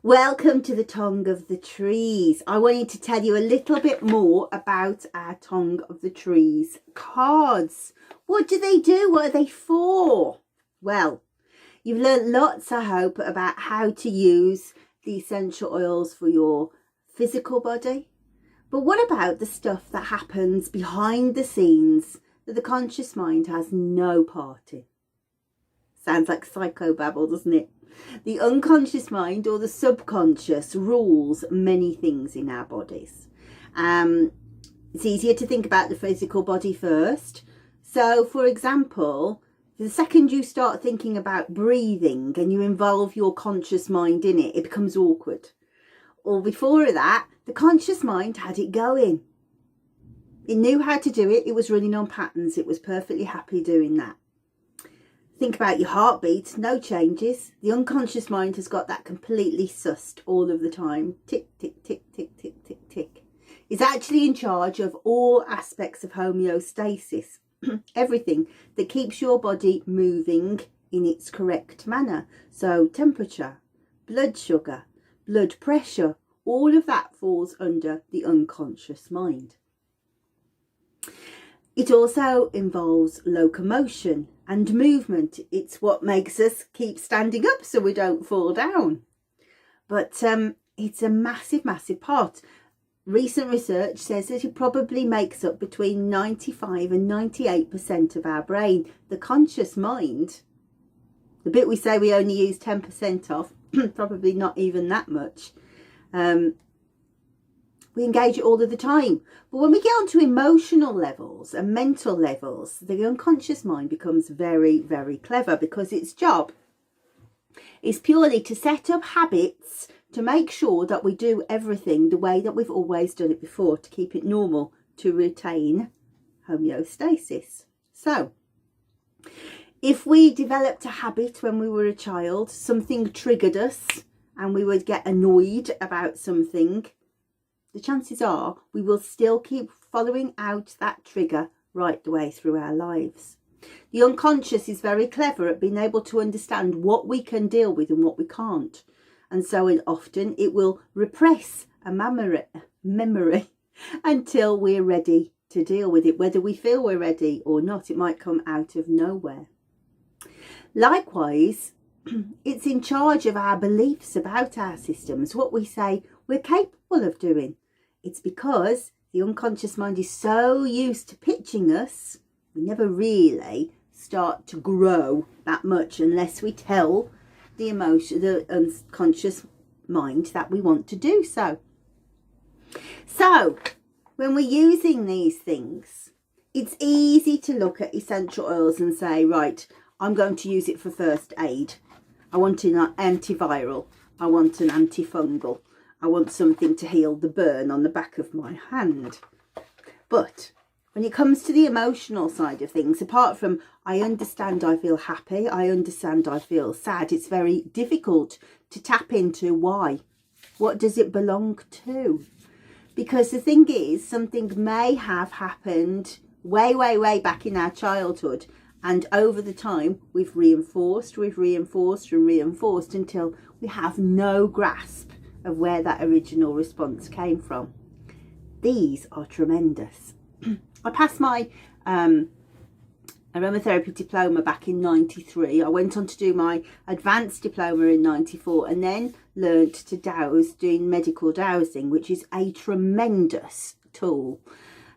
Welcome to the Tongue of the Trees. I wanted to tell you a little bit more about our Tongue of the Trees cards. What do they do? What are they for? Well, you've learned lots, I hope, about how to use the essential oils for your physical body. But what about the stuff that happens behind the scenes that the conscious mind has no part in? Sounds like psychobabble, doesn't it? The unconscious mind or the subconscious rules many things in our bodies. It's easier to think about the physical body first. So, for example, the second you start thinking about breathing and you involve your conscious mind in it, it becomes awkward. Or before that, the conscious mind had it going. It knew how to do it. It was running on patterns. It was perfectly happy doing that. Think about your heartbeat, no changes. The unconscious mind has got that completely sussed all of the time. Tick, tick, tick, tick, tick, tick, tick. It's actually in charge of all aspects of homeostasis. Everything that keeps your body moving in its correct manner. So temperature, blood sugar, blood pressure, all of that falls under the unconscious mind. It also involves locomotion and movement. It's what makes us keep standing up so we don't fall down. But it's a massive, massive part. Recent research says that it probably makes up between 95 and 98% of our brain. The conscious mind, the bit we say we only use 10% of, probably not even that much. We engage it all of the time. But when we get onto emotional levels and mental levels, the unconscious mind becomes very, very clever, because its job is purely to set up habits to make sure that we do everything the way that we've always done it before, to keep it normal, to retain homeostasis. So, if we developed a habit when we were a child, something triggered us and we would get annoyed about something, the chances are we will still keep following out that trigger right the way through our lives. The unconscious is very clever at being able to understand what we can deal with and what we can't. And so often it will repress a memory until we're ready to deal with it, whether we feel we're ready or not. It might come out of nowhere. Likewise, it's in charge of our beliefs about our systems, what we say we're capable of doing. It's because the unconscious mind is so used to pitching us, we never really start to grow that much unless we tell the unconscious mind that we want to do so. So, when we're using these things, it's easy to look at essential oils and say, right, I'm going to use it for first aid. I want an antiviral. I want an antifungal. I want something to heal the burn on the back of my hand. But when it comes to the emotional side of things, apart from I understand I feel happy, I understand I feel sad, it's very difficult to tap into why. What does it belong to? Because the thing is, something may have happened way, way, way back in our childhood. And over the time, we've reinforced until we have no grasp of where that original response came from. These are tremendous. I passed my aromatherapy diploma back in 93. I went on to do my advanced diploma in 94 and then learnt to dowse, doing medical dowsing, which is a tremendous tool.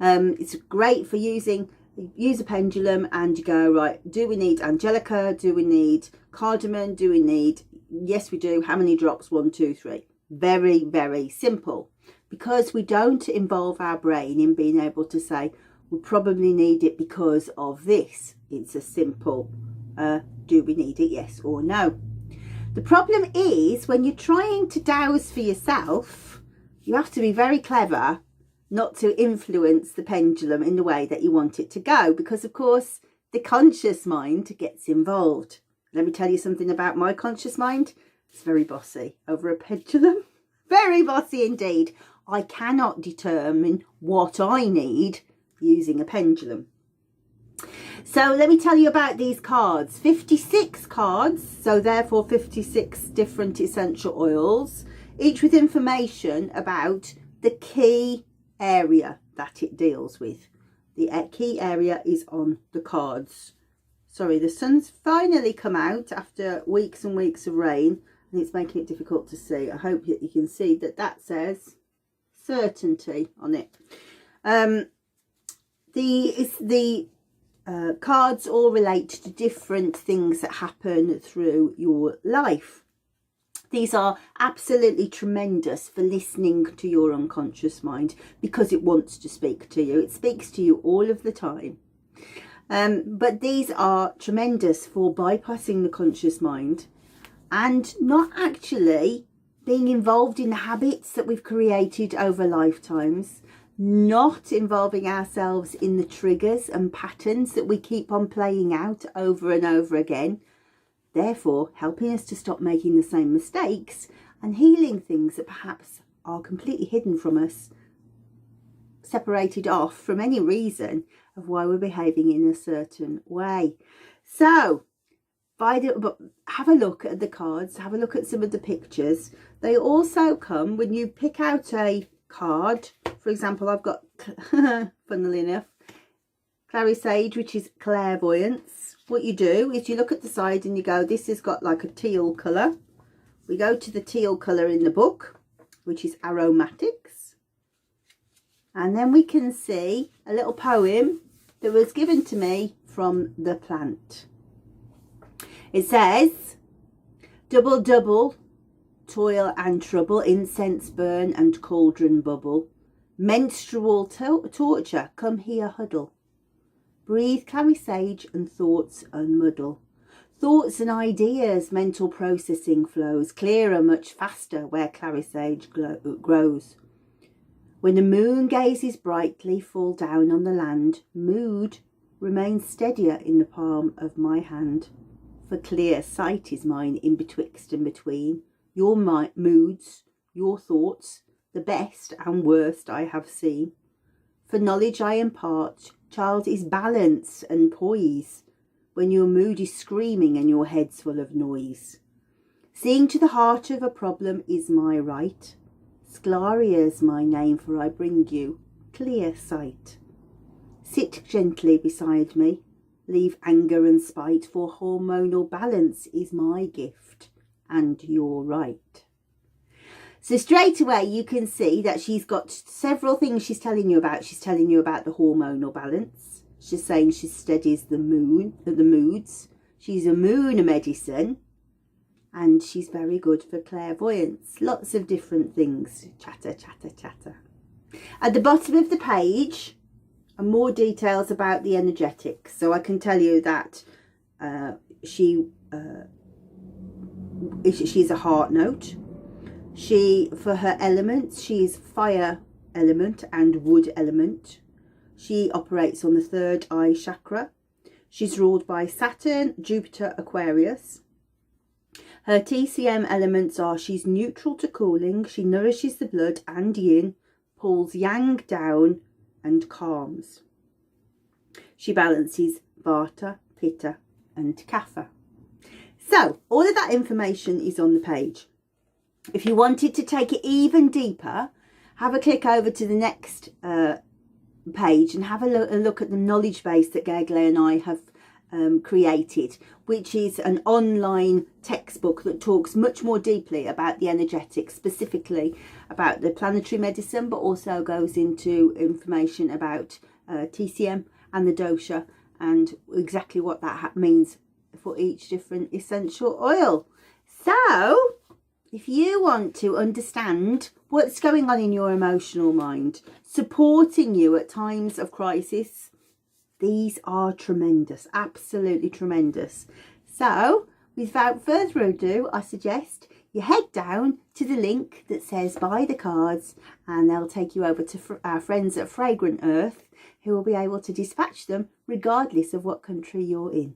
It's great for use a pendulum and you go, right, do we need angelica? Do we need cardamom? Do we need, yes we do, how many drops? 1, 2, 3. Very, very simple, because we don't involve our brain in being able to say, we probably need it because of this. It's a simple, do we need it, yes or no. The problem is when you're trying to dowse for yourself, you have to be very clever not to influence the pendulum in the way that you want it to go, because of course the conscious mind gets involved. Let me tell you something about my conscious mind. It's very bossy over a pendulum. Very bossy indeed. I cannot determine what I need using a pendulum. So let me tell you about these cards. 56 cards, so therefore 56 different essential oils, each with information about the key area that it deals with. The key area is on the cards. Sorry, the sun's finally come out after weeks and weeks of rain, and it's making it difficult to see. I hope that you can see that that says certainty on it. The cards all relate to different things that happen through your life. These are absolutely tremendous for listening to your unconscious mind because it wants to speak to you. It speaks to you all of the time. But these are tremendous for bypassing the conscious mind and not actually being involved in the habits that we've created over lifetimes, not involving ourselves in the triggers and patterns that we keep on playing out over and over again, therefore helping us to stop making the same mistakes and healing things that perhaps are completely hidden from us, separated off from any reason of why we're behaving in a certain way. So have a look at the cards, have a look at some of the pictures. They also come when you pick out a card. For example, I've got, funnily enough, Clarisage, which is clairvoyance. What you do is you look at the side and you go, this has got like a teal colour. We go to the teal colour in the book, which is aromatics. And then we can see a little poem that was given to me from the plant. It says, double, double, toil and trouble, incense burn and cauldron bubble. Menstrual torture, come here huddle. Breathe clarisage and thoughts unmuddle. Thoughts and ideas, mental processing flows clearer much faster where clarisage grows. When the moon gazes brightly full down on the land, mood remains steadier in the palm of my hand. For clear sight is mine in betwixt and between. Your moods, your thoughts, the best and worst I have seen. For knowledge I impart, child, is balance and poise, when your mood is screaming and your head's full of noise. Seeing to the heart of a problem is my right. Sclaria's my name, for I bring you clear sight. Sit gently beside me, leave anger and spite, for hormonal balance is my gift and your right. So straight away you can see that she's got several things she's telling you about. She's telling you about the hormonal balance. She's saying she studies the moods. She's a moon medicine. And she's very good for clairvoyance. Lots of different things. Chatter, chatter, chatter. At the bottom of the page are more details about the energetics. So I can tell you that she's a heart note. For her elements, she's fire element and wood element. She operates on the third eye chakra. She's ruled by Saturn, Jupiter, Aquarius. Her TCM elements are she's neutral to cooling, she nourishes the blood and yin, pulls yang down and calms. She balances Vata, Pitta and Kapha. So all of that information is on the page. If you wanted to take it even deeper, have a click over to the next page and have a look at the knowledge base that Gagle and I have created, which is an online textbook that talks much more deeply about the energetics, specifically about the planetary medicine, but also goes into information about TCM and the dosha and exactly what that means for each different essential oil. So if you want to understand what's going on in your emotional mind, supporting you at times of crisis, these are tremendous, absolutely tremendous. So without further ado, I suggest you head down to the link that says buy the cards, and they'll take you over to our friends at Fragrant Earth, who will be able to dispatch them regardless of what country you're in.